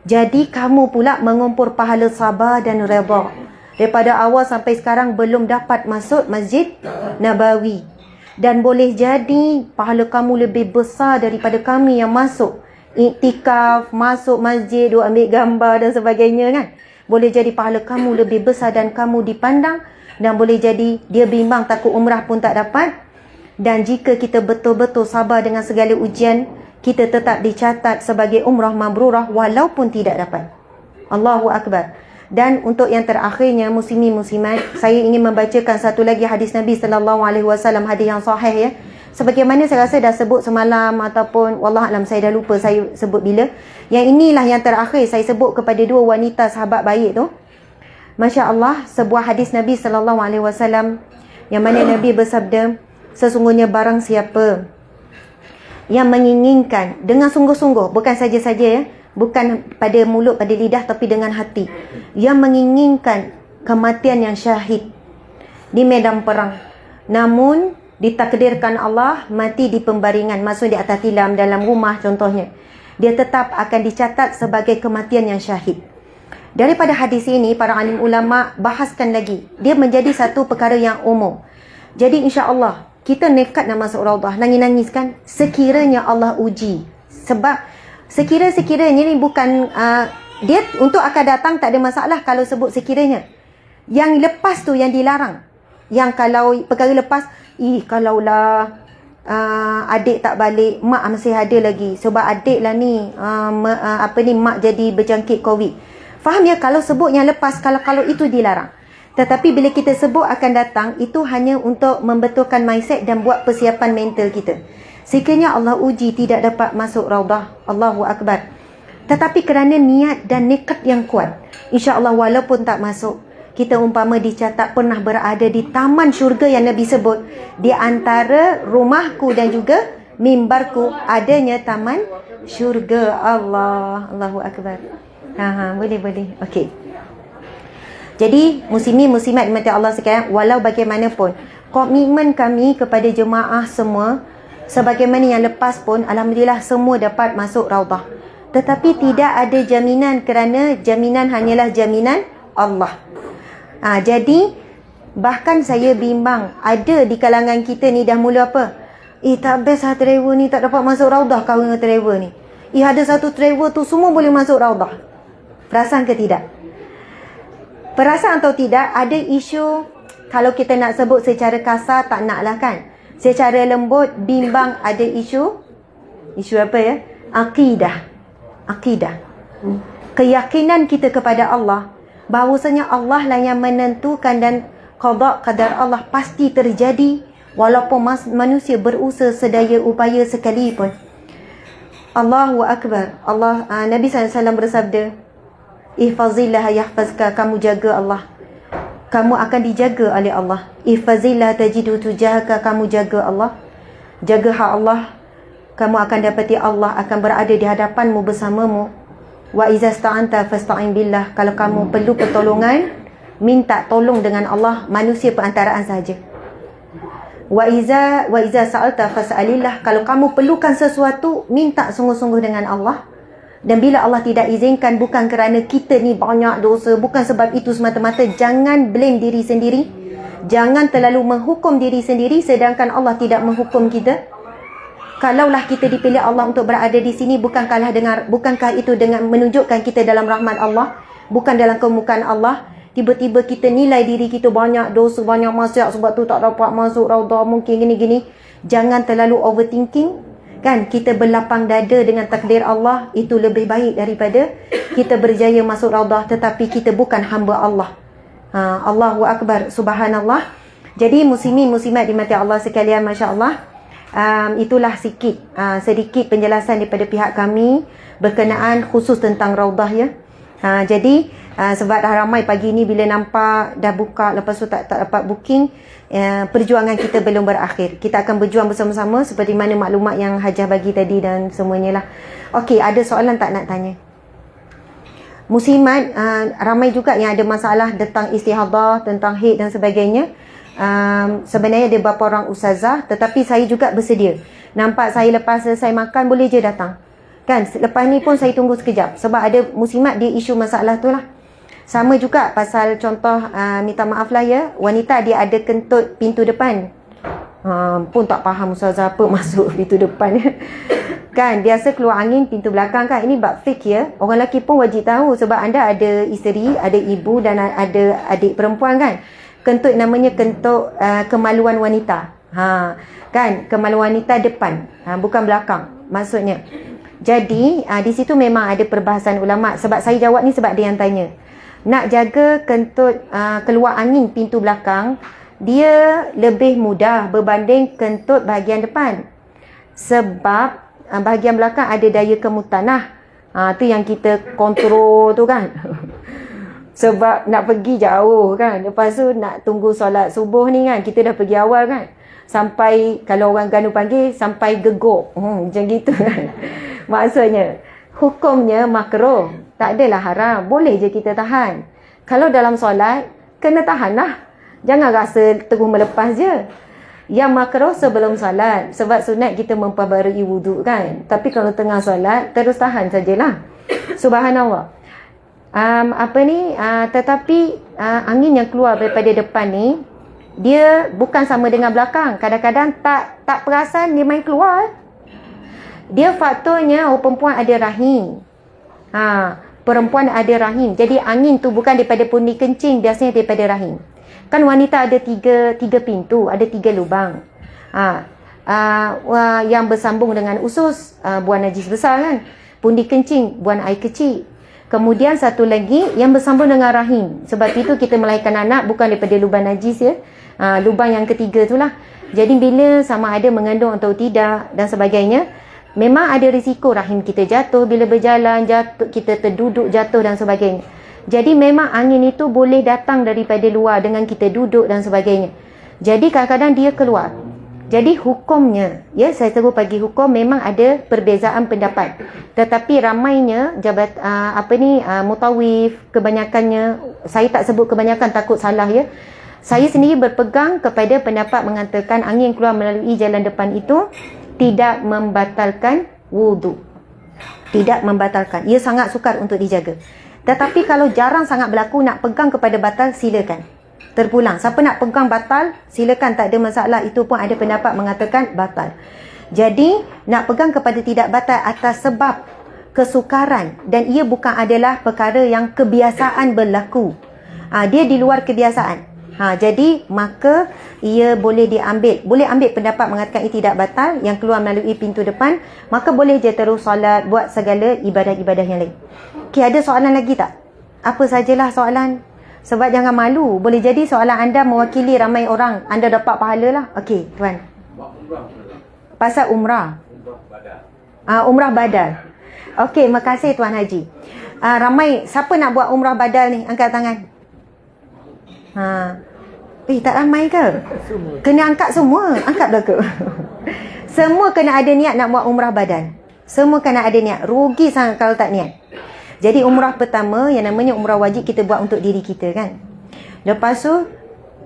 Jadi kamu pula mengumpul pahala sabar dan redha. Daripada awal sampai sekarang belum dapat masuk Masjid Nabawi. Dan boleh jadi pahala kamu lebih besar daripada kami yang masuk iktikaf, masuk masjid, duk ambil gambar dan sebagainya kan. Boleh jadi pahala kamu lebih besar dan kamu dipandang. Dan boleh jadi dia bimbang takut umrah pun tak dapat. Dan jika kita betul-betul sabar dengan segala ujian, kita tetap dicatat sebagai umrah mabrurah walaupun tidak dapat. Allahu Akbar. Dan untuk yang terakhirnya, muslimin muslimat, saya ingin membacakan satu lagi hadis Nabi SAW, hadis yang sahih ya. Sebagaimana saya rasa dah sebut semalam ataupun wallahualam saya dah lupa saya sebut bila. Yang inilah yang terakhir saya sebut kepada dua wanita sahabat baik tu. Masya Allah, sebuah hadis Nabi SAW yang mana Nabi bersabda, sesungguhnya barang siapa yang menginginkan dengan sungguh-sungguh, bukan saja-saja ya, bukan pada mulut, pada lidah, tapi dengan hati, yang menginginkan kematian yang syahid di medan perang, namun ditakdirkan Allah mati di pembaringan, maksud di atas tilam dalam rumah contohnya, dia tetap akan dicatat sebagai kematian yang syahid. Daripada hadis ini, para alim ulama bahaskan lagi, dia menjadi satu perkara yang umum. Jadi insya-Allah kita nekat nak masuk Raudah, nangis-nangis kan, sekiranya Allah uji. Sebab sekiranya ni bukan dia untuk akan datang tak ada masalah kalau sebut sekiranya. Yang lepas tu yang dilarang. Yang kalau perkara lepas, kalaulah adik tak balik, mak masih ada lagi. Sebab adik lah ni mak jadi berjangkit COVID. Faham ya, kalau sebut yang lepas, kalau itu dilarang. Tetapi bila kita sebut akan datang, itu hanya untuk membetulkan mindset dan buat persiapan mental kita. Sekiranya Allah uji tidak dapat masuk raudah, Allahu Akbar. Tetapi kerana niat dan nekat yang kuat, insya-Allah walaupun tak masuk, kita umpama dicatat pernah berada di taman syurga yang Nabi sebut, di antara rumahku dan juga mimbarku adanya taman syurga. Allahu Akbar. Boleh. Okey. Jadi muslimin-muslimat dimati Allah sekalian, walau bagaimanapun komitmen kami kepada jemaah semua, sebagaimana yang lepas pun alhamdulillah semua dapat masuk raudah. Tetapi tidak ada jaminan, kerana jaminan hanyalah jaminan Allah. Jadi bahkan saya bimbang, ada di kalangan kita ni dah mula apa? Tak best driver ni tak dapat masuk raudah kahwin dengan driver ni. Ada satu driver tu semua boleh masuk raudah. Perasan ke tidak? Perasan atau tidak, ada isu, kalau kita nak sebut secara kasar tak nak lah kan. Secara lembut, bimbang ada isu apa ya? Akidah. Keyakinan kita kepada Allah, bahawasanya Allah lah yang menentukan dan qada qadar Allah pasti terjadi walaupun manusia berusaha sedaya upaya sekalipun. Allahu Akbar. Nabi SAW bersabda, ihfazillah yahfazka, kamu jaga Allah, kamu akan dijaga oleh Allah. Ihfazillah tajidu tujahaka, kamu jaga Allah, jaga hak Allah, kamu akan dapati Allah akan berada di hadapanmu, bersamamu. Wa iza sta'anta fasta'in billah, kalau kamu perlu pertolongan, minta tolong dengan Allah, manusia perantaraan saja. Wa iza sa'alta fas'alillah, kalau kamu perlukan sesuatu, minta sungguh-sungguh dengan Allah. Dan bila Allah tidak izinkan, bukan kerana kita ni banyak dosa, bukan sebab itu semata-mata. Jangan blame diri sendiri, jangan terlalu menghukum diri sendiri sedangkan Allah tidak menghukum kita. Kalaulah kita dipilih Allah untuk berada di sini, bukankah itu dengan menunjukkan kita dalam rahmat Allah, bukan dalam kemukaan Allah. Tiba-tiba kita nilai diri kita banyak dosa, banyak maksiat, sebab tu tak dapat masuk raudah, mungkin gini-gini. Jangan terlalu overthinking kan. Kita berlapang dada dengan takdir Allah, itu lebih baik daripada kita berjaya masuk raudah tetapi kita bukan hamba Allah. Allahu Akbar, subhanallah. Jadi muslimin muslimat dimati Allah sekalian, masya-Allah. Itulah sedikit penjelasan daripada pihak kami berkenaan khusus tentang raudah ya. Jadi sebab dah ramai pagi ni, bila nampak dah buka, lepas tu tak dapat booking, perjuangan kita belum berakhir. Kita akan berjuang bersama-sama seperti mana maklumat yang Hajah bagi tadi dan semuanya lah. Okey, ada soalan tak nak tanya? Muslimat, ramai juga yang ada masalah tentang istihadah, tentang haid dan sebagainya. Sebenarnya ada beberapa orang ustazah, tetapi saya juga bersedia. Nampak saya lepas selesai makan, boleh je datang kan. Lepas ni pun saya tunggu sekejap, sebab ada muslimat dia isu masalah tu lah. Sama juga pasal contoh, minta maaf lah ya, wanita dia ada kentut pintu depan, pun tak faham ustazah apa masuk pintu depan kan. Biasa keluar angin pintu belakang kan. Ini bab fik ya. Orang lelaki pun wajib tahu, sebab anda ada isteri, ada ibu dan ada adik perempuan kan. Kentut namanya kentut kemaluan wanita, kan, kemaluan wanita depan, bukan belakang maksudnya. Jadi di situ memang ada perbahasan ulama. Sebab saya jawab ni sebab dia yang tanya. Nak jaga kentut keluar angin pintu belakang, dia lebih mudah berbanding kentut bahagian depan. Sebab bahagian belakang ada daya kemutan lah. Tu yang kita kontrol tu kan. Sebab nak pergi jauh kan, lepas tu nak tunggu solat subuh ni kan, kita dah pergi awal kan, sampai kalau orang Ganu panggil sampai gegok, macam gitu kan. Maksudnya hukumnya makruh, tak adalah haram, boleh je kita tahan. Kalau dalam solat kena tahan lah, jangan rasa terus melepas je. Yang makruh sebelum solat, sebab sunat kita memperbarui wuduk kan. Tapi kalau tengah solat terus tahan sajalah. Subhanallah. Tetapi angin yang keluar daripada depan ni, dia bukan sama dengan belakang. Kadang-kadang tak perasan dia main keluar. Dia faktornya perempuan ada rahim. Perempuan ada rahim. Jadi angin tu bukan daripada pundi kencing, biasanya daripada rahim. Kan wanita ada tiga pintu, ada 3 lubang. Yang bersambung dengan usus, buang najis besar kan. Pundi kencing, buang air kecil. Kemudian satu lagi yang bersambung dengan rahim. Sebab itu kita melahirkan anak bukan daripada lubang najis ya. Lubang yang ketiga itulah. Jadi bila sama ada mengandung atau tidak dan sebagainya, memang ada risiko rahim kita jatuh bila berjalan, jatuh, kita terduduk jatuh dan sebagainya. Jadi memang angin itu boleh datang daripada luar dengan kita duduk dan sebagainya. Jadi kadang-kadang dia keluar. Jadi hukumnya, ya saya terus bagi hukum memang ada perbezaan pendapat. Tetapi ramainya mutawif kebanyakannya, saya tak sebut kebanyakan takut salah ya. Saya sendiri berpegang kepada pendapat mengatakan angin keluar melalui jalan depan itu tidak membatalkan wudu. Tidak membatalkan. Ia sangat sukar untuk dijaga. Tetapi kalau jarang sangat berlaku nak pegang kepada batal, silakan. Terpulang. Siapa nak pegang batal, silakan, tak ada masalah. Itu pun ada pendapat mengatakan batal. Jadi, nak pegang kepada tidak batal atas sebab kesukaran dan ia bukan adalah perkara yang kebiasaan berlaku. Dia di luar kebiasaan. Jadi, maka ia boleh diambil. Boleh ambil pendapat mengatakan ia tidak batal yang keluar melalui pintu depan. Maka boleh je terus solat, buat segala ibadah-ibadah yang lain. Okey, ada soalan lagi tak? Apa sajalah soalan? Sebab jangan malu. Boleh jadi soalan anda mewakili ramai orang. Anda dapat pahala lah. Okey, tuan. Pasal umrah. Umrah badal. Okey, makasih Tuan Haji. Ramai, siapa nak buat umrah badal ni? Angkat tangan. Tak ramai ke? Kena angkat semua. Angkat belaka. Semua kena ada niat nak buat umrah badal. Semua kena ada niat. Rugi sangat kalau tak niat. Jadi umrah pertama yang namanya umrah wajib kita buat untuk diri kita kan. Lepas tu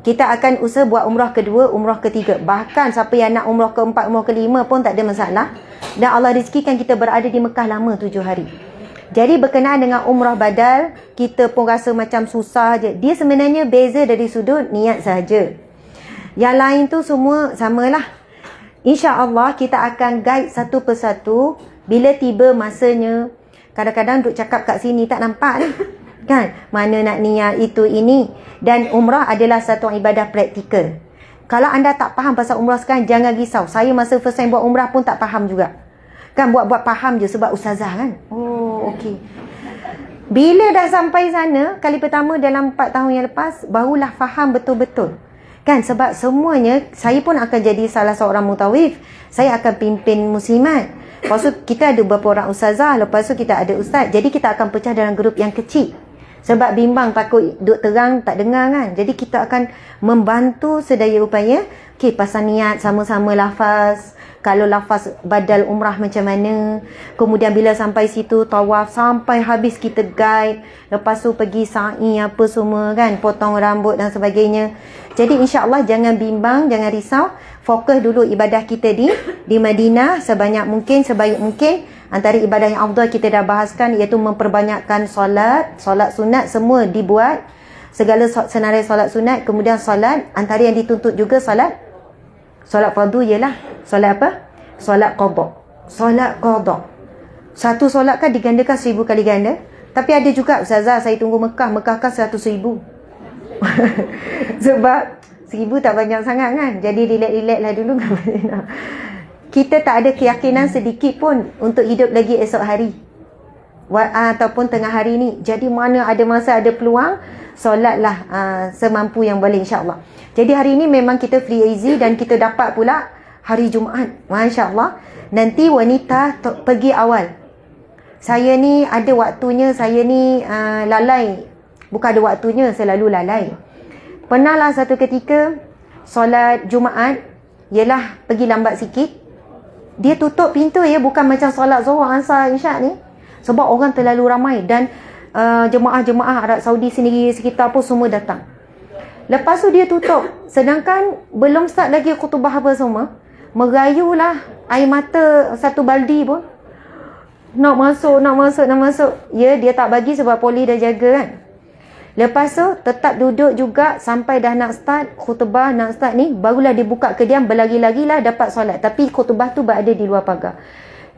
kita akan usaha buat umrah kedua, umrah ketiga. Bahkan siapa yang nak umrah keempat, umrah kelima pun tak ada masalah. Dan Allah rezekikan kita berada di Mekah lama 7 hari. Jadi berkenaan dengan umrah badal, kita pun rasa macam susah je. Dia sebenarnya beza dari sudut niat sahaja. Yang lain tu semua samalah. InsyaAllah kita akan guide satu persatu. Bila tiba masanya, kadang-kadang duk cakap kat sini tak nampak ni. Kan? Mana nak niat itu ini. Dan umrah adalah satu ibadah praktikal. Kalau anda tak faham pasal umrah sekarang, jangan risau. Saya masa first time buat umrah pun tak faham juga. Kan buat-buat faham je sebab ustazah kan. Oh, okey. Bila dah sampai sana, kali pertama dalam 4 tahun yang lepas, barulah faham betul-betul. Kan? Sebab semuanya, saya pun akan jadi salah seorang mutawif. Saya akan pimpin muslimat. Lepas tu kita ada beberapa orang ustazah. Lepas tu kita ada ustaz. Jadi kita akan pecah dalam grup yang kecil. Sebab bimbang takut duk terang tak dengar kan. Jadi kita akan membantu sedaya upaya. Okey, pasal niat sama-sama lafaz. Kalau lafaz badal umrah macam mana. Kemudian bila sampai situ tawaf sampai habis kita guide. Lepas tu pergi sa'i apa semua kan. Potong rambut dan sebagainya. Jadi insya-Allah jangan bimbang, jangan risau. Fokus dulu ibadah kita di Madinah sebanyak mungkin, sebaik mungkin. Antara ibadah yang afdal kita dah bahaskan iaitu memperbanyakkan solat sunat semua dibuat. Segala senarai solat sunat, kemudian solat, antara yang dituntut juga solat fardu ialah solat apa? Solat qada. Solat qada. Satu solat kan digandakan 1000 kali ganda. Tapi ada juga ustazah saya tunggu Mekah kan 100,000. Sebab 1000 tak banyak sangat kan. Jadi relax-relax lah dulu. Kita tak ada keyakinan sedikit pun untuk hidup lagi esok hari. Ataupun tengah hari ni. Jadi mana ada masa, ada peluang, solatlah semampu yang boleh insya-Allah. Jadi hari ni memang kita free easy dan kita dapat pula hari Jumaat. Masya-Allah. Nanti wanita pergi awal. Saya ni ada waktunya, saya ni lalai. Bukan ada waktunya, saya lalu lalai. Pernahlah satu ketika solat Jumaat, ialah pergi lambat sikit. Dia tutup pintu ya, bukan macam solat Zuhur, Asar, Isyak ni. Sebab orang terlalu ramai dan jemaah-jemaah Arab Saudi sendiri sekitar pun semua datang. Lepas tu dia tutup. Sedangkan belum start lagi khutbah apa semua. Merayulah air mata satu baldi pun. Nak masuk. Ya, dia tak bagi sebab poli dah jaga kan. Lepas tu tetap duduk juga sampai dah nak start khutbah, nak start ni, barulah dibuka kediam, berlari-larilah dapat solat. Tapi khutbah tu berada di luar pagar.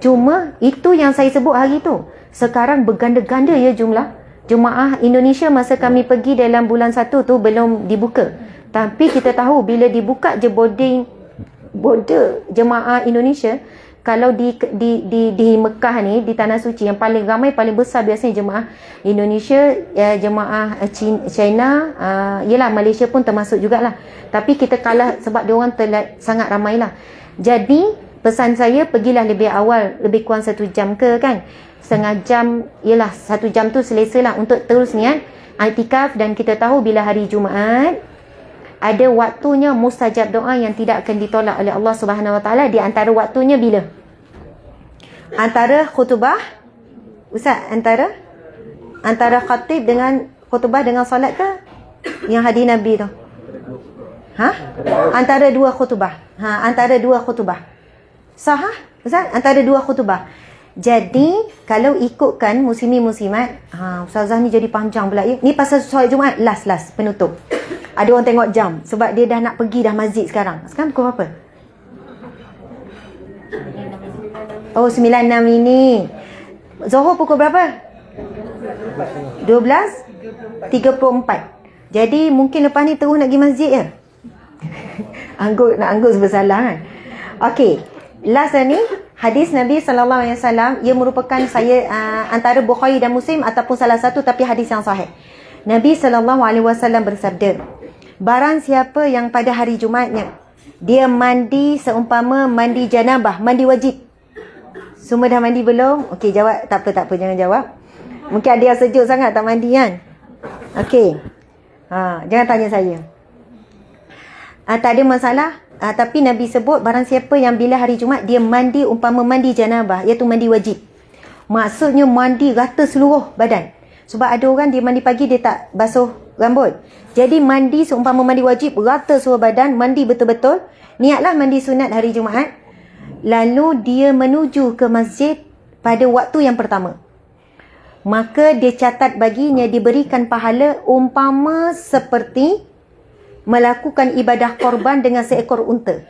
Cuma itu yang saya sebut hari tu. Sekarang berganda-ganda ya jumlah. Jemaah Indonesia masa kami pergi dalam bulan 1 tu belum dibuka. Tapi kita tahu bila dibuka je border jemaah Indonesia, kalau di Mekah ni, di Tanah Suci, yang paling ramai, paling besar biasanya jemaah Indonesia, jemaah China, yelah Malaysia pun termasuk jugalah. Tapi kita kalah sebab diorang sangat ramai lah. Jadi pesan saya, pergilah lebih awal, lebih kurang 1 jam ke kan, setengah jam, yelah 1 jam tu selesa lah untuk terus niat i'tikaf. Dan kita tahu bila hari Jumaat ada waktunya mustajab doa yang tidak akan ditolak oleh Allah Subhanahu Wa Taala. Di antara waktunya bila? Antara khutbah, Ustaz, antara khatib dengan khutbah dengan solat ke? Yang hadis Nabi tu. Antara 2 khutbah. Antara 2 khutbah. Sah Ustaz? Antara 2 khutbah. Jadi kalau ikutkan muslimin-muslimat, Ustazah ni jadi panjang pula ya. Ni pasal solat Jumaat, last penutup. Ada orang tengok jam sebab dia dah nak pergi dah masjid sekarang. Sekarang pukul berapa? Oh, 9.06 ini. Zuhur pukul berapa? 12.34. Jadi mungkin lepas ni terus nak pergi masjid ya. Nak anggut bersalah kan. Okey, last ni hadis Nabi SAW. Ia merupakan antara Bukhari dan Muslim ataupun salah satu, tapi hadis yang sahih. Nabi SAW bersabda, barang siapa yang pada hari Jumaatnya dia mandi seumpama mandi janabah, mandi wajib. Semua dah mandi belum? Okey, jawab. Tak apa, jangan jawab. Mungkin ada yang sejuk sangat tak mandi kan? Okey. Jangan tanya saya. Tak ada masalah. Tapi Nabi sebut barang siapa yang bila hari Jumaat dia mandi umpama mandi janabah, iaitu mandi wajib. Maksudnya mandi rata seluruh badan. Sebab ada orang dia mandi pagi dia tak basuh rambut. Jadi mandi seumpama mandi wajib, rata seluruh badan, mandi betul-betul. Niatlah mandi sunat hari Jumaat. Lalu dia menuju ke masjid pada waktu yang pertama. Maka dia catat baginya, diberikan pahala umpama seperti melakukan ibadah korban dengan seekor unta.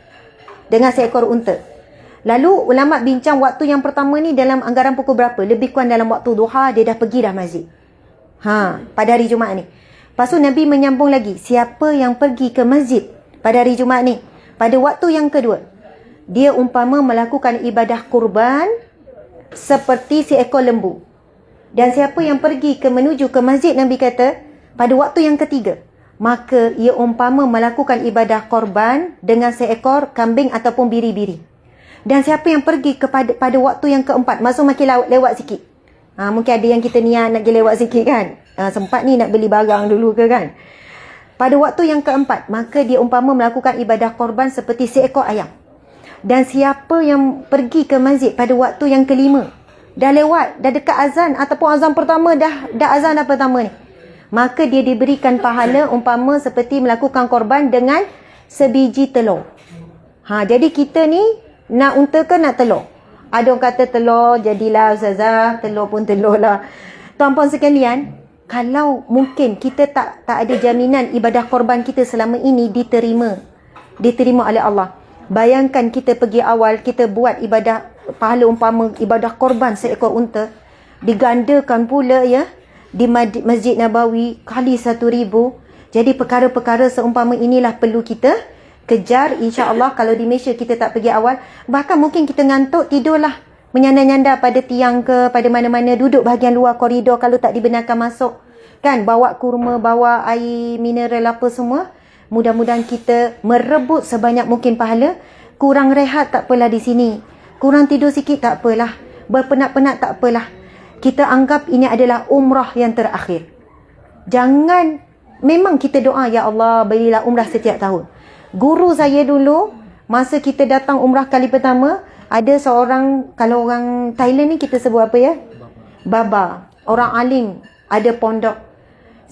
Lalu ulama bincang waktu yang pertama ni dalam anggaran pukul berapa? Lebih kurang dalam waktu duha dia dah pergi dah masjid. Pada hari Jumaat ni. Lepas tu Nabi menyambung lagi, siapa yang pergi ke masjid pada hari Jumaat ni, pada waktu yang kedua, dia umpama melakukan ibadah kurban seperti seekor lembu. Dan siapa yang pergi menuju ke masjid, Nabi kata, pada waktu yang ketiga, maka ia umpama melakukan ibadah korban dengan seekor kambing ataupun biri-biri. Dan siapa yang pergi pada waktu yang keempat, maksud makin lewat sikit. Mungkin ada yang kita niat nak pergi lewat sikit kan. Sempat ni nak beli barang dulu ke kan. Pada waktu yang keempat, maka dia umpama melakukan ibadah korban seperti seekor ayam. Dan siapa yang pergi ke masjid pada waktu yang kelima, dah lewat, dah dekat azan ataupun azan pertama, dah azan dah pertama ni, maka dia diberikan pahala umpama seperti melakukan korban dengan sebiji telur. Jadi kita ni nak unta ke nak telur? Ada orang kata telur, jadilah Ustazah, telur pun telur lah. Tuan-puan sekalian, kalau mungkin kita tak ada jaminan ibadah korban kita selama ini diterima oleh Allah. Bayangkan kita pergi awal, kita buat ibadah, pahala umpama ibadah korban seekor unta, digandakan pula ya, di Masjid Nabawi kali 1,000. Jadi perkara-perkara seumpama inilah perlu kita kejar. InsyaAllah kalau di Malaysia kita tak pergi awal, bahkan mungkin kita ngantuk, tidurlah menyandar-nyandar pada tiang ke, pada mana-mana, duduk bahagian luar koridor kalau tak dibenarkan masuk kan, bawa kurma, bawa air mineral apa semua. Mudah-mudahan kita merebut sebanyak mungkin pahala. Kurang rehat tak apalah di sini, kurang tidur sikit tak apalah, berpenat-penat tak apalah. Kita anggap ini adalah umrah yang terakhir. Jangan, memang kita doa, ya Allah berilah umrah setiap tahun. Guru saya dulu, masa kita datang umrah kali pertama, ada seorang, kalau orang Thailand ni kita sebut apa ya? Baba. Orang alim, ada pondok.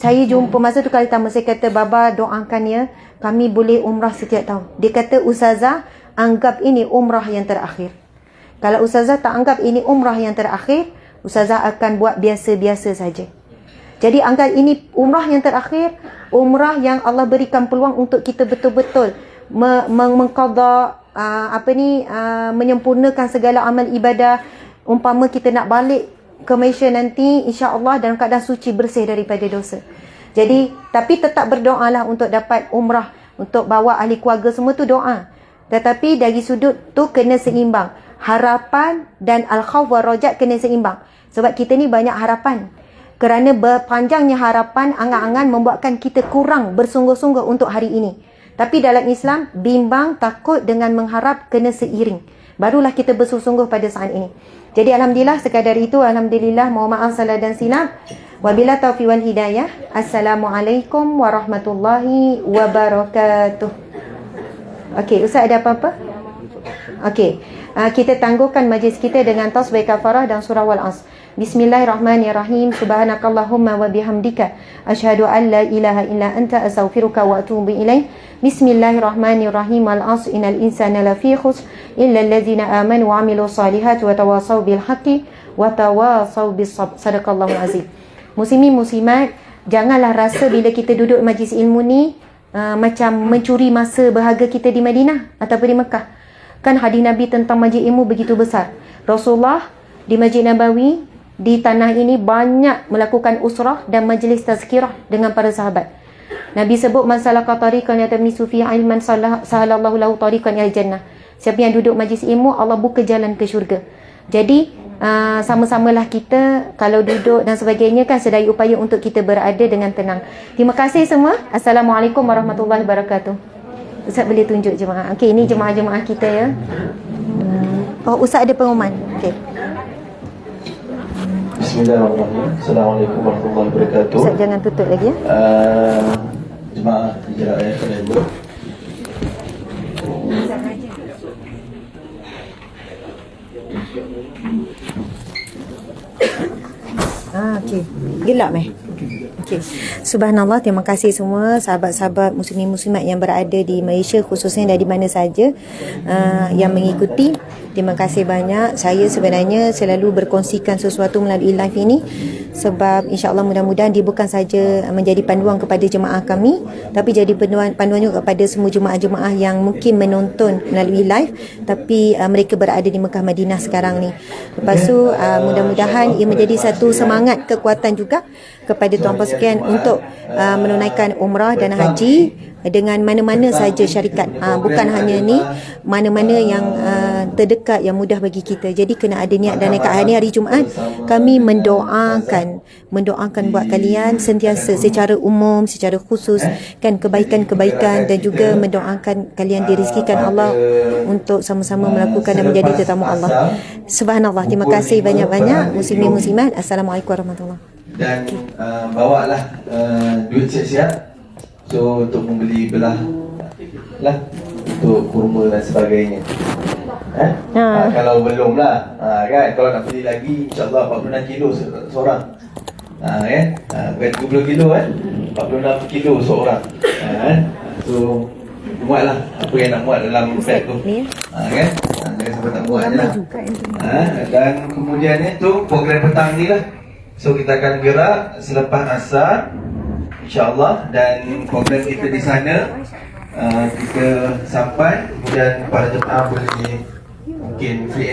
Saya jumpa masa tu kali pertama, saya kata, Baba doakan ya, kami boleh umrah setiap tahun. Dia kata, Ustazah, anggap ini umrah yang terakhir. Kalau Ustazah tak anggap ini umrah yang terakhir, Ustazah akan buat biasa-biasa saja. Jadi anggap ini umrah yang terakhir, umrah yang Allah berikan peluang untuk kita betul-betul mengqadha menyempurnakan segala amal ibadah. Umpama kita nak balik ke Malaysia nanti, insya-Allah dalam keadaan suci, bersih daripada dosa. Jadi tapi tetap berdoalah untuk dapat umrah, untuk bawa ahli keluarga semua tu doa. Tetapi dari sudut tu kena seimbang. harapan dan al-khawf wal raja kena seimbang. Sebab kita ni banyak harapan. Kerana berpanjangnya harapan, angan-angan membuatkan kita kurang bersungguh-sungguh untuk hari ini. Tapi dalam Islam, bimbang, takut dengan mengharap kena seiring. Barulah kita bersungguh-sungguh pada saat ini. Jadi alhamdulillah, sekadar itu, alhamdulillah, mohon maaf salah dan silap. Wabila taufiq wal hidayah. Assalamualaikum warahmatullahi wabarakatuh. Okey, Ustaz ada apa-apa? Okey, kita tangguhkan majlis kita dengan tasbih kafarah dan surah Wal-Asr. Bismillahirrahmanirrahim. Subhanakallahumma wa bihamdika asyhadu an la ilaha illa anta astaghfiruka wa atubu ilaik. Bismillahirrahmanirrahim. Wal-'asr innal insana lafi khusr illa allazina amanu wa 'amilus solihati wa tawasaw bil haqqi wa tawasaw bis sabr. Sadaqallahul azim. Muslimin muslimat, janganlah rasa bila kita duduk majlis ilmu ni macam mencuri masa berharga kita di Madinah ataupun di Mekah. Kan hadis Nabi tentang majlis ilmu begitu besar. Rasulullah di Masjid Nabawi, di tanah ini banyak melakukan usrah dan majlis tazkirah dengan para sahabat. Nabi sebut masalah tariqan yatamisu fi ilman sahalallahu lahu tariqan ila jannah. Siapa yang duduk majlis ilmu, Allah buka jalan ke syurga. Jadi sama-samalah kita kalau duduk dan sebagainya kan sedaya upaya untuk kita berada dengan tenang. Terima kasih semua. Assalamualaikum warahmatullahi wabarakatuh. Ustaz boleh tunjuk jemaah. Okey, ini jemaah-jemaah kita ya. Oh, Ustaz ada pengumuman. Okey. Bismillahirrahmanirrahim. Assalamualaikum warahmatullahi wabarakatuh. Ustaz jangan tutup lagi ya. Jemaah hijrah ayat dulu. Okey. Gelap Okey. Subhanallah, terima kasih semua sahabat-sahabat muslimin muslimat yang berada di Malaysia, khususnya dari mana saja yang mengikuti. Terima kasih banyak. Saya sebenarnya selalu berkongsikan sesuatu melalui live ini sebab insya-Allah mudah-mudahan dia bukan saja menjadi panduan kepada jemaah kami, tapi jadi panduan juga kepada semua jemaah-jemaah yang mungkin menonton melalui live tapi mereka berada di Mekah Madinah sekarang ni. Lepas tu mudah-mudahan ia menjadi satu semangat kekuatan juga kepada tuan-puan sekalian untuk menunaikan umrah dan haji dengan mana-mana saja syarikat, bukan hanya ni, mana-mana yang terdekat yang mudah bagi kita. Jadi kena ada niat. Dan dekat hari Jumaat kami mendoakan buat kalian sentiasa secara umum, secara khusus kan kebaikan-kebaikan, dan juga mendoakan kalian dirizkikan Allah untuk sama-sama melakukan dan menjadi tetamu Allah. Subhanallah, terima kasih banyak-banyak muslimin muslimat. Assalamualaikum warahmatullahi wabarakatuh. Dan bawalah duit siap-siap. So untuk membeli belah lah untuk kurma dan sebagainya. Kalau belum lah, kan, kalau nak beli lagi insya-Allah 46 kilo seorang. Bukan 30 kilo 46 kilo seorang. So muatlah apa yang nak muat dalam beg tu. Kan? Jangan sampai tak muat je lah. Dan kemudiannya tu program petang ni lah. So kita akan gerak selepas asar InsyaAllah, dan program kita di sana kita sampai, kemudian para jemaah boleh mungkin free